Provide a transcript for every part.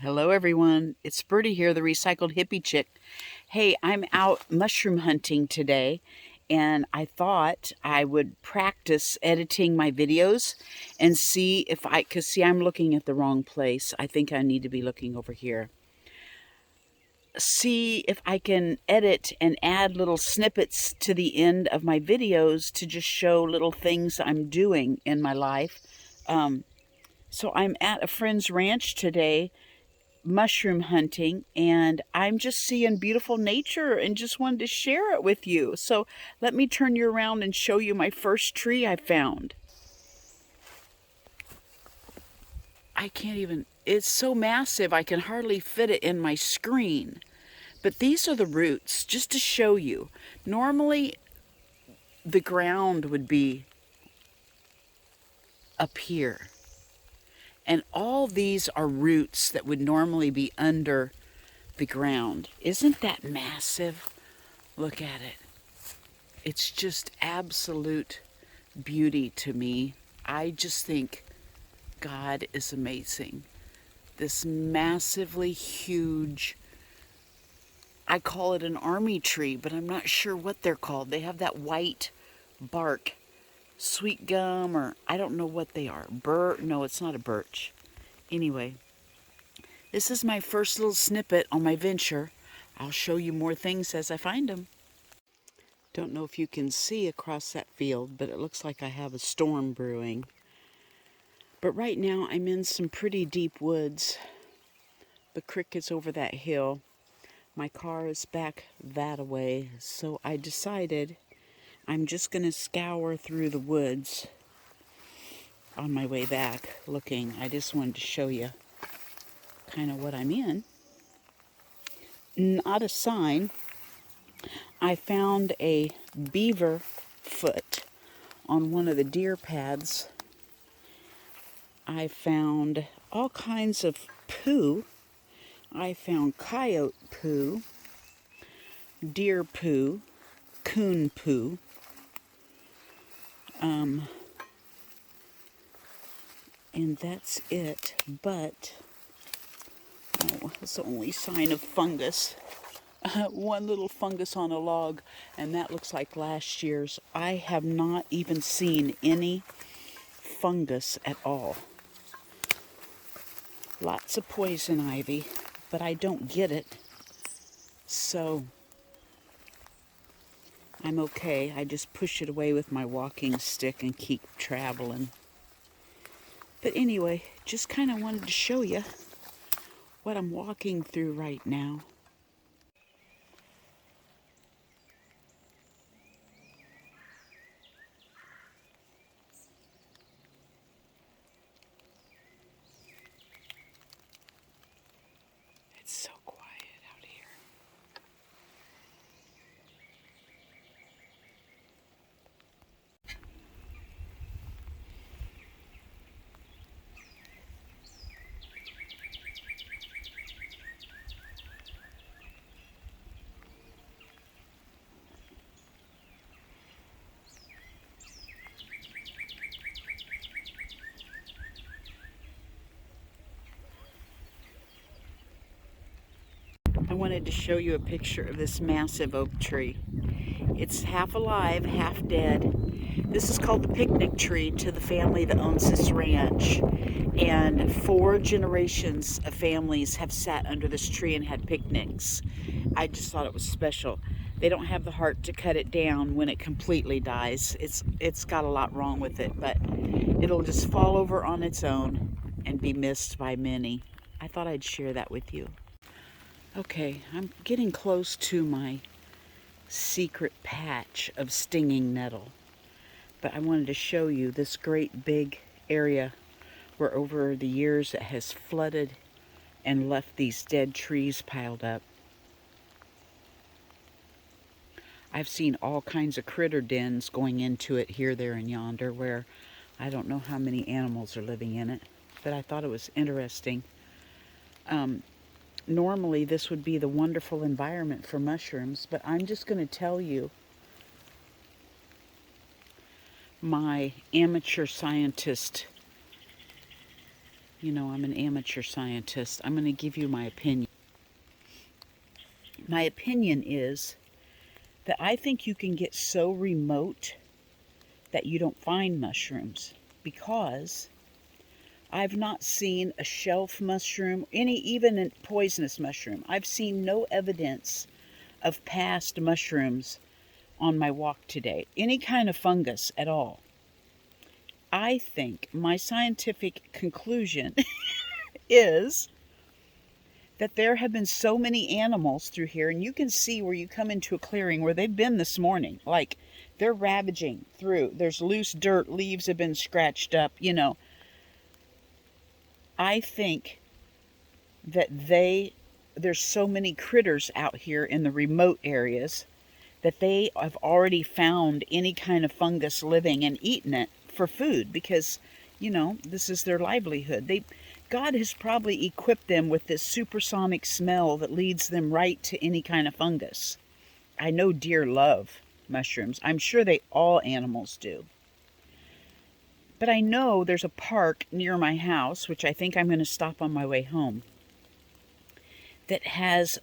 Hello everyone, it's Birdie here, the Recycled Hippie Chick. Hey, I'm out mushroom hunting today, and I thought I would practice editing my videos and see if cause see, I'm looking at the wrong place. I think I need to be looking over here. See if I can edit and add little snippets to the end of my videos to just show little things I'm doing in my life. So I'm at a friend's ranch today, mushroom hunting, and I'm just seeing beautiful nature and just wanted to share it with you. So let me turn you around and show you my first tree I found. I can't even, it's so massive I can hardly fit it in my screen. But these are the roots, just to show you. Normally the ground would be up here. And all these are roots that would normally be under the ground. Isn't that massive? Look at it. It's just absolute beauty to me. I just think God is amazing. This massively huge, I call it an army tree, but I'm not sure what they're called. They have that white bark, sweet gum, or I don't know what they are. No, it's not a birch. Anyway, this is my first little snippet on my venture. I'll show you more things as I find them. Don't know if you can see across that field, but it looks like I have a storm brewing. But right now I'm in some pretty deep woods. The creek is over that hill. My car is back that way, so I decided I'm just going to scour through the woods on my way back looking. I just wanted to show you kind of what I'm in. Not a sign. I found a beaver foot on one of the deer paths. I found all kinds of poo. I found coyote poo, deer poo, coon poo. And that's it. But, oh, it's the only sign of fungus. One little fungus on a log, and that looks like last year's. I have not even seen any fungus at all. Lots of poison ivy, but I don't get it. So I'm okay. I just push it away with my walking stick and keep traveling. But anyway, just kind of wanted to show you what I'm walking through right now. It's so quiet out here. I wanted to show you a picture of this massive oak tree. It's half alive, half dead. This is called the picnic tree to the family that owns this ranch. And 4 generations of families have sat under this tree and had picnics. I just thought it was special. They don't have the heart to cut it down when it completely dies. It's got a lot wrong with it, but it'll just fall over on its own and be missed by many. I thought I'd share that with you. Okay, I'm getting close to my secret patch of stinging nettle. But I wanted to show you this great big area where over the years it has flooded and left these dead trees piled up. I've seen all kinds of critter dens going into it here, there, and yonder, where I don't know how many animals are living in it, but I thought it was interesting. Normally this would be the wonderful environment for mushrooms, but I'm just going to tell you my amateur scientist You know, I'm an amateur scientist. I'm going to give you my opinion. My opinion is that I think you can get so remote that you don't find mushrooms, because I've not seen a shelf mushroom, even a poisonous mushroom. I've seen no evidence of past mushrooms on my walk today, any kind of fungus at all. I think my scientific conclusion is that there have been so many animals through here, and you can see where you come into a clearing where they've been this morning. Like, they're ravaging through. There's loose dirt, leaves have been scratched up, you know. I think that there's so many critters out here in the remote areas that they have already found any kind of fungus living and eaten it for food, because, you know, this is their livelihood. God has probably equipped them with this supersonic smell that leads them right to any kind of fungus. I know deer love mushrooms. I'm sure all animals do. But I know there's a park near my house, which I think I'm going to stop on my way home, that has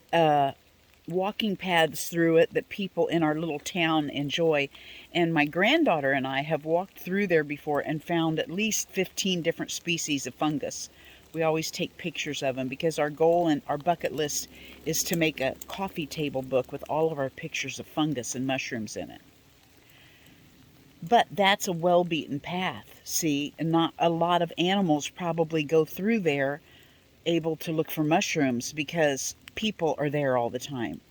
walking paths through it that people in our little town enjoy. And my granddaughter and I have walked through there before and found at least 15 different species of fungus. We always take pictures of them because our goal and our bucket list is to make a coffee table book with all of our pictures of fungus and mushrooms in it. But that's a well-beaten path, see, and not a lot of animals probably go through there able to look for mushrooms because people are there all the time.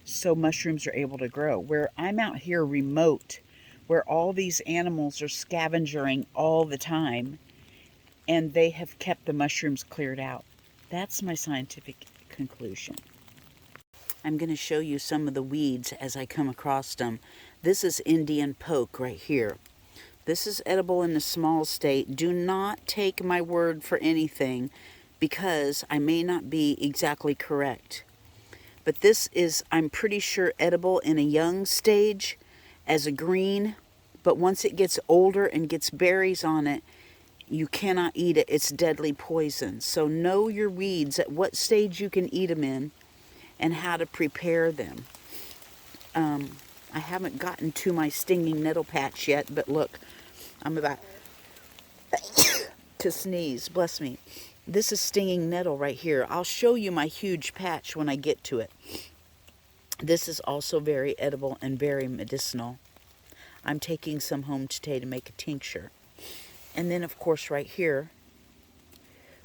So mushrooms are able to grow. Where I'm out here remote, where all these animals are scavenging all the time, and they have kept the mushrooms cleared out. That's my scientific conclusion. I'm going to show you some of the weeds as I come across them. This is Indian poke right here. This is edible in a small state. Do not take my word for anything, because I may not be exactly correct. But this is, I'm pretty sure, edible in a young stage as a green. But once it gets older and gets berries on it, you cannot eat it. It's deadly poison. So know your weeds, at what stage you can eat them in, and how to prepare them. I haven't gotten to my stinging nettle patch yet, but look, I'm about to sneeze. Bless me. This is stinging nettle right here. I'll show you my huge patch when I get to it. This is also very edible and very medicinal. I'm taking some home today to make a tincture. And then, of course, right here,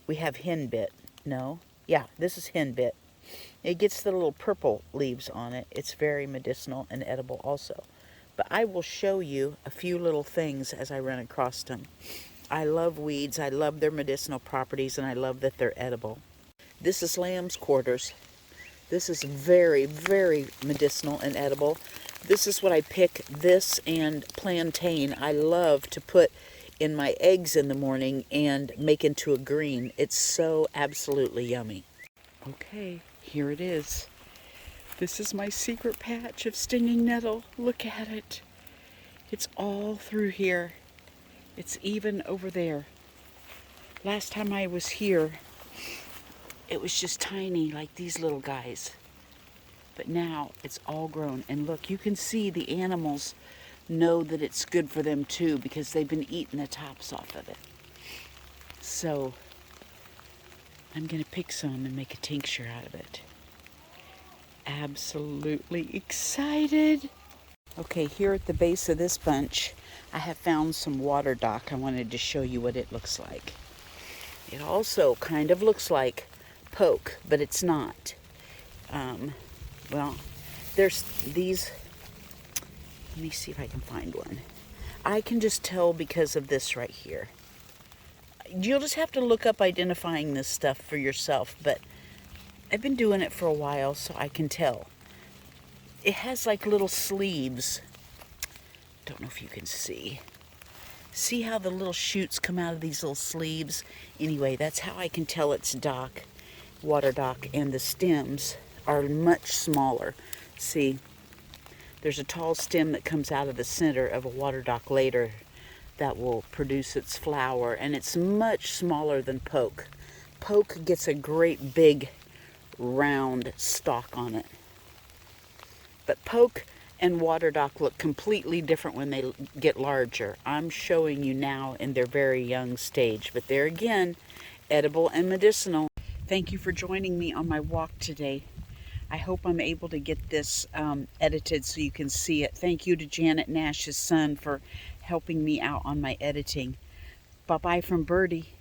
we have henbit. No? Yeah, this is henbit. It gets the little purple leaves on it. It's very medicinal and edible also. But I will show you a few little things as I run across them. I love weeds. I love their medicinal properties, and I love that they're edible. This is lamb's quarters. This is very, very medicinal and edible. This is what I pick, this and plantain. I love to put in my eggs in the morning and make into a green. It's so absolutely yummy. Okay, here it is. This is my secret patch of stinging nettle. Look at it. It's all through here. It's even over there. Last time I was here, it was just tiny, like these little guys. But now it's all grown. And look, you can see the animals know that it's good for them too, because they've been eating the tops off of it. So I'm going to pick some and make a tincture out of it. Absolutely excited. Okay, here at the base of this bunch, I have found some water dock. I wanted to show you what it looks like. It also kind of looks like poke, but it's not. Well, there's these. Let me see if I can find one. I can just tell because of this right here. You'll just have to look up identifying this stuff for yourself, but I've been doing it for a while, so I can tell. It has like little sleeves. Don't know if you can see. See how the little shoots come out of these little sleeves? Anyway, that's how I can tell it's dock, water dock, and the stems are much smaller. See, there's a tall stem that comes out of the center of a water dock later that will produce its flower, and it's much smaller than poke. Poke gets a great big round stalk on it. But poke and water dock look completely different when they get larger. I'm showing you now in their very young stage, but there again, edible and medicinal. Thank you for joining me on my walk today. I hope I'm able to get this edited so you can see it. Thank you to Janet Nash's son for helping me out on my editing. Bye-bye from Birdie.